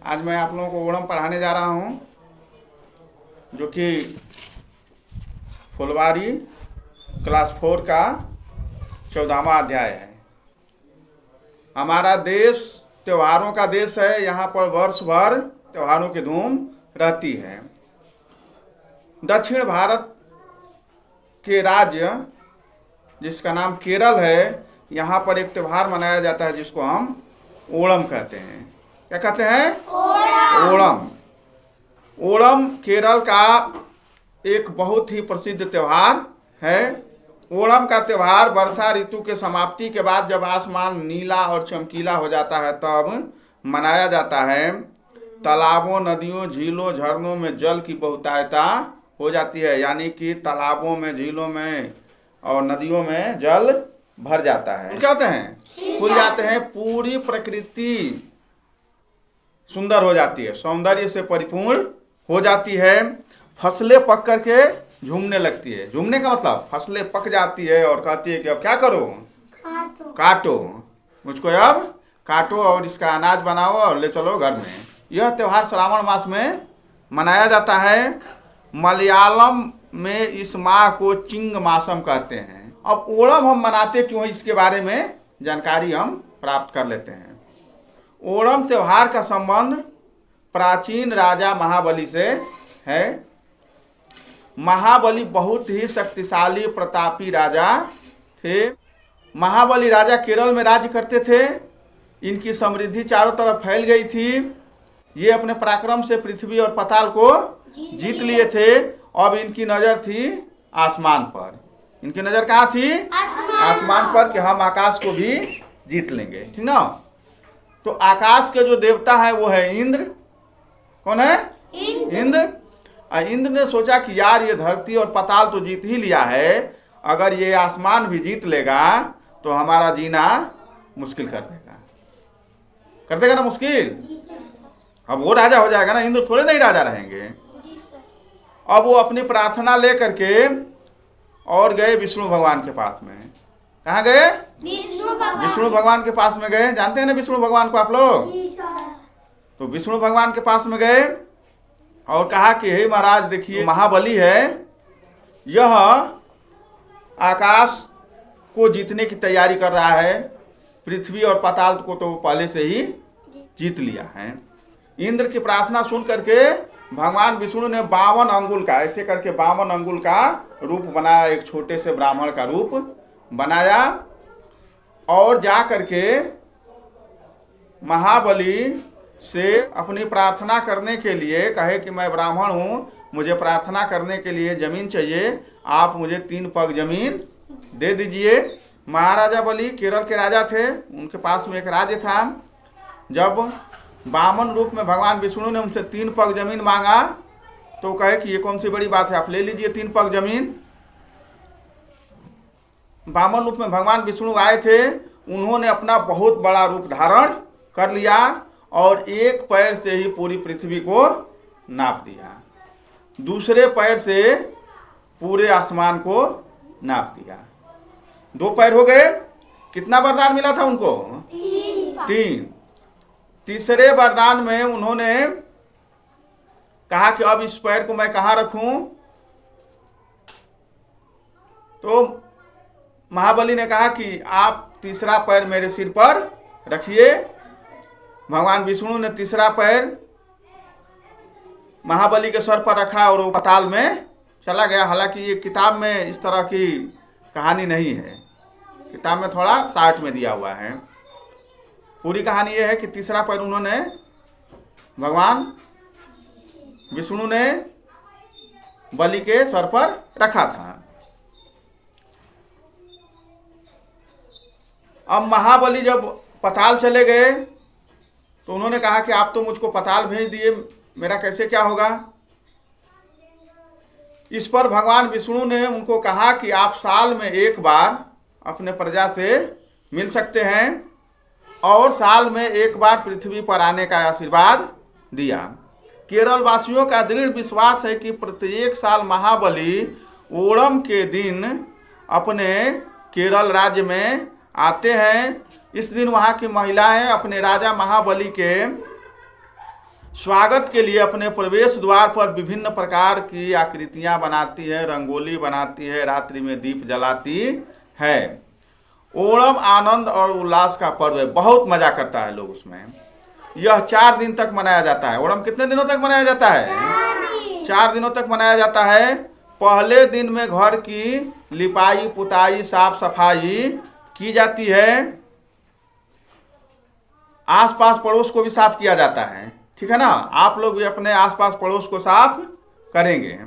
आज मैं आप लोगों को ओणम पढ़ाने जा रहा हूँ, जो कि फुलवारी क्लास 4 का 14वां अध्याय है। हमारा देश त्योहारों का देश है। यहाँ पर वर्ष भर त्योहारों की धूम रहती है। दक्षिण भारत के राज्य जिसका नाम केरल है, यहाँ पर एक त्योहार मनाया जाता है जिसको हम ओणम कहते हैं। क्या कहते हैं? ओणम। ओणम केरल का एक बहुत ही प्रसिद्ध त्योहार है। ओणम का त्योहार वर्षा ऋतु के समाप्ति के बाद जब आसमान नीला और चमकीला हो जाता है तब मनाया जाता है। तालाबों, नदियों, झीलों, झरनों में जल की बहुतायता हो जाती है, यानी कि तालाबों में, झीलों में और नदियों में जल भर जाता है। क्या होते हैं? खुल जाते हैं। पूरी प्रकृति सुंदर हो जाती है, सौंदर्य से परिपूर्ण हो जाती है। फसलें पक करके झूमने लगती है। झूमने का मतलब फसलें पक जाती है और कहती है कि अब क्या करो? काटो, मुझको अब काटो और इसका अनाज बनाओ और ले चलो घर में। यह त्योहार श्रावण मास में मनाया जाता है। मलयालम में इस माह को चिंग मासम कहते हैं। अब ओणम हम मनाते क्यों, इसके बारे में जानकारी हम प्राप्त कर लेते हैं। ओणम त्योहार का संबंध प्राचीन राजा महाबली से है। महाबली बहुत ही शक्तिशाली प्रतापी राजा थे। महाबली राजा केरल में राज्य करते थे। इनकी समृद्धि चारों तरफ फैल गई थी। ये अपने पराक्रम से पृथ्वी और पाताल को जीत लिए थे। अब इनकी नजर थी आसमान पर। इनकी नजर कहाँ थी? आसमान पर, कि हम आकाश को भी जीत लेंगे। ठीक ना? तो आकाश के जो देवता है वो है इंद्र। कौन है? इंद्र। इंद्र ने सोचा कि यार ये धरती और पाताल तो जीत ही लिया है, अगर ये आसमान भी जीत लेगा तो हमारा जीना मुश्किल कर देगा। कर देगा ना मुश्किल। अब वो राजा हो जाएगा ना, इंद्र थोड़े नहीं राजा रहेंगे। अब वो अपनी प्रार्थना लेकर के और गए विष्णु भगवान के पास में। कहाँ गए? विष्णु भगवान के पास में गए। जानते हैं ना विष्णु भगवान को आप लोग? तो विष्णु भगवान के पास में गए और कहा कि हे महाराज, देखिए महाबली है, यह आकाश को जीतने की तैयारी कर रहा है। पृथ्वी और पाताल को तो पहले से ही जीत लिया है। इंद्र की प्रार्थना सुन करके भगवान विष्णु ने 52 अंगुल का, ऐसे करके 52 अंगुल का रूप बनाया। एक छोटे से ब्राह्मण का रूप बनाया और जा करके महाबली से अपनी प्रार्थना करने के लिए कहे कि मैं ब्राह्मण हूँ, मुझे प्रार्थना करने के लिए जमीन चाहिए, आप मुझे 3 पग जमीन दे दीजिए। महाराजा बलि केरल के राजा थे, उनके पास में एक राज्य था। जब 52 रूप में भगवान विष्णु ने उनसे 3 पग जमीन मांगा तो कहे कि ये कौन सी बड़ी बात है, आप ले लीजिए 3 पग जमीन। 52 रूप में भगवान विष्णु आए थे। उन्होंने अपना बहुत बड़ा रूप धारण कर लिया और एक पैर से ही पूरी पृथ्वी को नाप दिया, दूसरे पैर से पूरे आसमान को नाप दिया। 2 पैर हो गए। कितना वरदान मिला था उनको? 3। तीसरे वरदान में उन्होंने कहा कि अब इस पैर को मैं कहाँ रखूं? तो महाबली ने कहा कि आप तीसरा पैर मेरे सिर पर रखिए। भगवान विष्णु ने तीसरा पैर महाबली के सर पर रखा और वो पाताल में चला गया। हालांकि ये किताब में इस तरह की कहानी नहीं है, किताब में थोड़ा शार्ट में दिया हुआ है। पूरी कहानी ये है कि तीसरा पैर उन्होंने, भगवान विष्णु ने बलि के सर पर रखा था। अब महाबली जब पाताल चले गए तो उन्होंने कहा कि आप तो मुझको पाताल भेज दिए, मेरा कैसे क्या होगा? इस पर भगवान विष्णु ने उनको कहा कि आप साल में एक बार अपने प्रजा से मिल सकते हैं और साल में एक बार पृथ्वी पर आने का आशीर्वाद दिया। केरल वासियों का दृढ़ विश्वास है कि प्रत्येक साल महाबली ओणम के दिन अपने केरल राज्य में आते हैं। इस दिन वहाँ की महिलाएं अपने राजा महाबली के स्वागत के लिए अपने प्रवेश द्वार पर विभिन्न प्रकार की आकृतियां बनाती है, रंगोली बनाती है, रात्रि में दीप जलाती है। ओणम आनंद और उल्लास का पर्व है, बहुत मजा करता है लोग उसमें। यह 4 दिन तक मनाया जाता है। ओणम कितने दिनों तक मनाया जाता है? 4 दिनों तक मनाया जाता है। पहले दिन में घर की लिपाई पुताई साफ सफाई की जाती है, आसपास पड़ोस को भी साफ किया जाता है, ठीक है ना। आप लोग भी अपने आसपास पड़ोस को साफ करेंगे।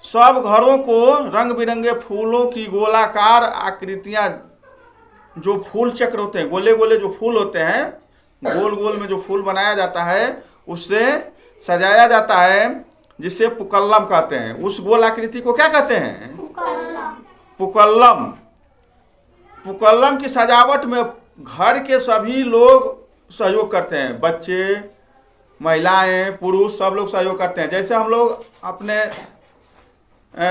सब घरों को रंग बिरंगे फूलों की गोलाकार आकृतियां, जो फूल चक्र होते हैं, गोले गोले जो फूल होते हैं, गोल गोल में जो फूल बनाया जाता है उससे सजाया जाता है, जिसे पुक्कलम कहते हैं। उस गोल आकृति को क्या कहते हैं? पुक्कलम। पुक्कलम की सजावट में घर के सभी लोग सहयोग करते हैं, बच्चे, महिलाएं, पुरुष, सब लोग सहयोग करते हैं। जैसे हम लोग अपने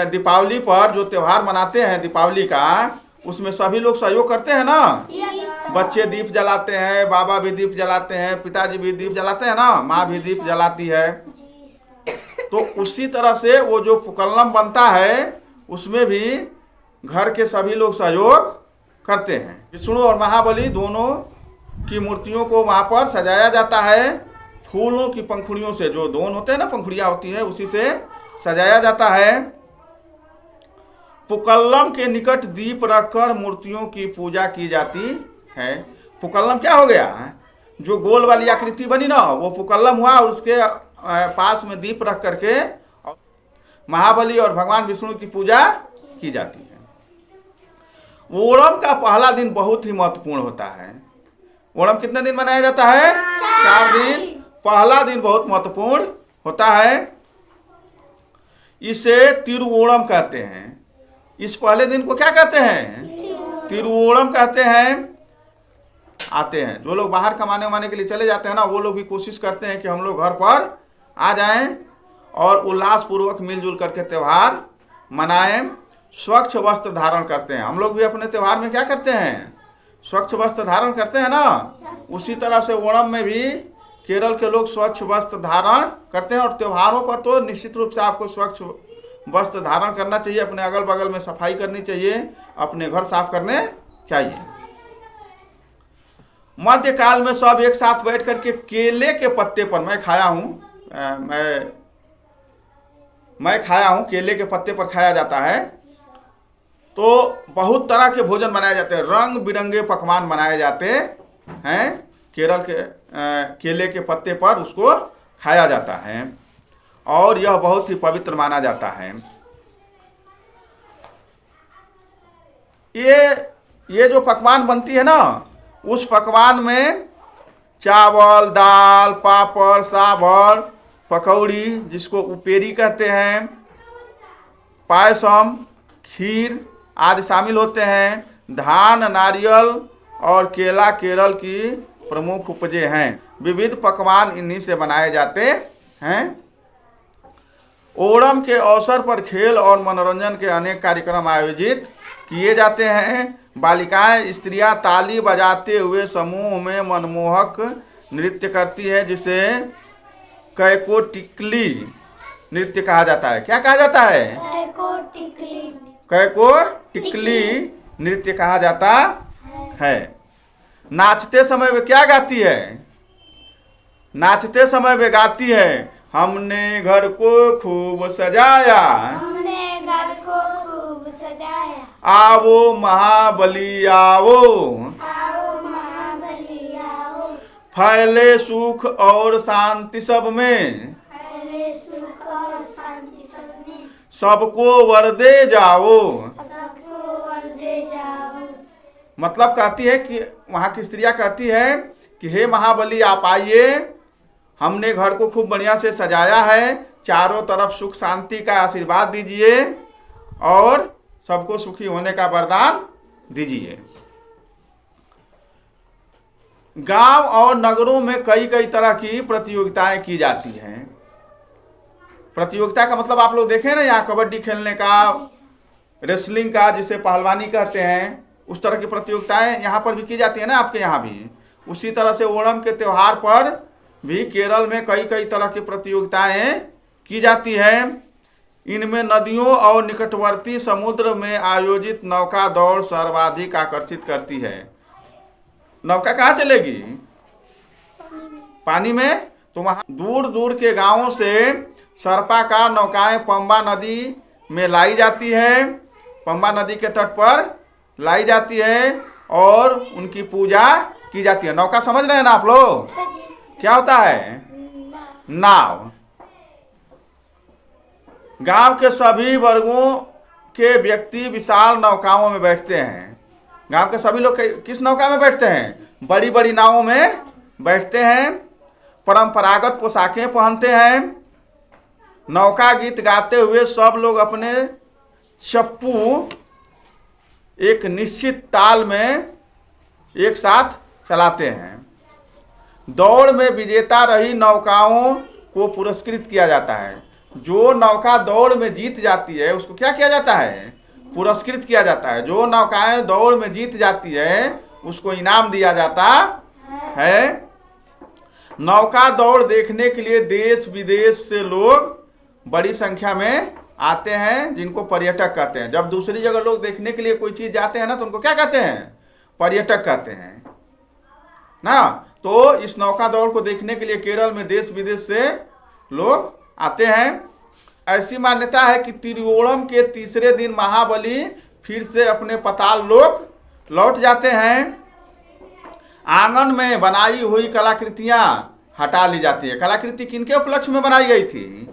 दीपावली पर जो त्यौहार मनाते हैं दीपावली का, उसमें सभी लोग सहयोग करते हैं ना। बच्चे दीप जलाते हैं, बाबा भी दीप जलाते हैं, पिताजी भी दीप जलाते हैं ना, माँ भी दीप जलाती है। तो उसी तरह से वो जो पुक्कलम बनता है उसमें भी घर के सभी लोग सहयोग करते हैं। विष्णु और महाबली दोनों की मूर्तियों को वहाँ पर सजाया जाता है। फूलों की पंखुड़ियों से, जो दोन होते हैं ना, पंखुड़ियाँ होती है, उसी से सजाया जाता है। पुक्कलम के निकट दीप रखकर मूर्तियों की पूजा की जाती है। पुक्कलम क्या हो गया? जो गोल वाली आकृति बनी ना, वो पुक्कलम हुआ, और उसके पास में दीप रख करके महाबली और भगवान विष्णु की पूजा की जाती है। ओणम का पहला दिन बहुत ही महत्वपूर्ण होता है। ओणम कितने दिन मनाया जाता है? 4 दिन। पहला दिन बहुत महत्वपूर्ण होता है, इसे तिरुओणम कहते हैं। इस पहले दिन को क्या कहते हैं? तिरुओणम कहते हैं। आते हैं जो लोग बाहर कमाने उमाने के लिए चले जाते हैं ना, वो लोग भी कोशिश करते हैं कि हम लोग घर पर आ जाएं और उल्लास पूर्वक मिलजुल करके त्यौहार मनाएं। स्वच्छ वस्त्र धारण करते हैं। हम लोग भी अपने त्यौहार में क्या करते हैं? स्वच्छ वस्त्र धारण करते हैं ना। उसी तरह से ओणम में भी केरल के लोग स्वच्छ वस्त्र धारण करते हैं। और त्योहारों पर तो निश्चित रूप से आपको स्वच्छ वस्त्र धारण करना चाहिए, अपने अगल बगल में सफाई करनी चाहिए, अपने घर साफ करने चाहिए। मध्यकाल में सब एक साथ बैठ करके केले के पत्ते पर, मैं खाया हूँ, केले के पत्ते पर खाया जाता है। तो बहुत तरह के भोजन बनाए जाते हैं, रंग बिरंगे पकवान बनाए जाते हैं। केरल के केले के पत्ते पर उसको खाया जाता है और यह बहुत ही पवित्र माना जाता है। ये जो पकवान बनती है ना, उस पकवान में चावल, दाल, पापड़, सांभर, पकौड़ी, जिसको उपेरी कहते हैं, पायसम, खीर आदि शामिल होते हैं। धान, नारियल और केला केरल की प्रमुख उपजें हैं। विविध पकवान इन्हीं से बनाए जाते हैं। ओणम के अवसर पर खेल और मनोरंजन के अनेक कार्यक्रम आयोजित किए जाते हैं। बालिकाएं, स्त्रियां ताली बजाते हुए समूह में मनमोहक नृत्य करती है, जिसे कैकोटिकली नृत्य कहा जाता है। क्या कहा जाता है? कैकोटिकली नृत्य कहा जाता है। नाचते समय वे क्या गाती है? नाचते समय वे गाती है, हमने घर को खूब सजाया, आवो महाबली आओ, फैले सुख और शांति सब में, सबको वर दे जाओ। मतलब कहती है कि वहाँ की स्त्रियां कहती है कि हे महाबली आप आइए, हमने घर को खूब बढ़िया से सजाया है, चारों तरफ सुख शांति का आशीर्वाद दीजिए और सबको सुखी होने का वरदान दीजिए। गांव और नगरों में कई कई तरह की प्रतियोगिताएं की जाती हैं। प्रतियोगिता का मतलब आप लोग देखें ना, यहाँ कबड्डी खेलने का, रेसलिंग का, जिसे पहलवानी कहते हैं, उस तरह की प्रतियोगिताएं यहाँ पर भी की जाती है ना, आपके यहाँ भी। उसी तरह से ओणम के त्यौहार पर भी केरल में कई कई तरह की प्रतियोगिताएं की जाती है। इनमें नदियों और निकटवर्ती समुद्र में आयोजित नौका दौड़ सर्वाधिक आकर्षित करती है। नौका कहाँ चलेगी? पानी में। तो वहाँ दूर दूर के गांवों से सर्पाकार नौकाएं पंबा नदी में लाई जाती है, पंबा नदी के तट पर लाई जाती है और उनकी पूजा की जाती है। नौका समझ रहे हैं ना आप लोग? क्या होता है? नाव। गांव के सभी वर्गों के व्यक्ति विशाल नौकाओं में बैठते हैं। गांव के सभी लोग किस नौका में बैठते हैं? बड़ी बड़ी नावों में बैठते हैं। परंपरागत पोशाकें पहनते हैं। नौका गीत गाते हुए सब लोग अपने चप्पू एक निश्चित ताल में एक साथ चलाते हैं। दौड़ में विजेता रही नौकाओं को पुरस्कृत किया जाता है। जो नौका दौड़ में जीत जाती है उसको क्या किया जाता है? पुरस्कृत किया जाता है। जो नौकाएं दौड़ में जीत जाती है उसको इनाम दिया जाता है। नौका दौड़ देखने के लिए देश विदेश से लोग बड़ी संख्या में आते हैं, जिनको पर्यटक कहते हैं। जब दूसरी जगह लोग देखने के लिए कोई चीज जाते हैं ना तो उनको क्या कहते हैं? पर्यटक कहते हैं ना। तो इस नौका दौड़ को देखने के लिए केरल में देश विदेश से लोग आते हैं। ऐसी मान्यता है कि तिरुओणम के तीसरे दिन महाबली फिर से अपने पताल लोक लौट जाते हैं। आंगन में बनाई हुई कलाकृतियां हटा ली जाती है। कलाकृति किनके उपलक्ष्य में बनाई गई थी?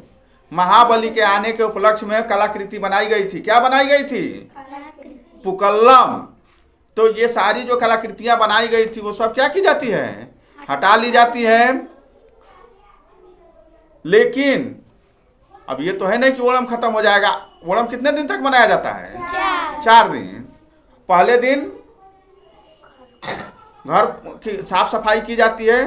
महाबली के आने के उपलक्ष्य में कलाकृति बनाई गई थी। क्या बनाई गई थी? पुक्कलम। तो ये सारी जो कलाकृतियां बनाई गई थी वो सब क्या की जाती है? हटा ली जाती है। लेकिन अब ये तो है नहीं कि ओणम खत्म हो जाएगा। ओणम कितने दिन तक मनाया जाता है? 4 दिन। पहले दिन घर की साफ सफाई की जाती है,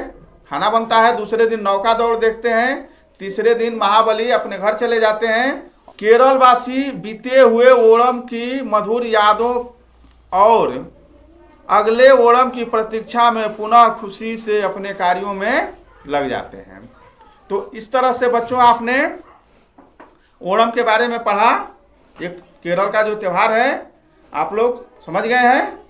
खाना बनता है। दूसरे दिन नौका दौड़ देखते हैं। तीसरे दिन महाबली अपने घर चले जाते हैं। केरल वासी बीते हुए ओणम की मधुर यादों और अगले ओणम की प्रतीक्षा में पुनः खुशी से अपने कार्यों में लग जाते हैं। तो इस तरह से बच्चों आपने ओणम के बारे में पढ़ा। एक केरल का जो त्यौहार है आप लोग समझ गए हैं।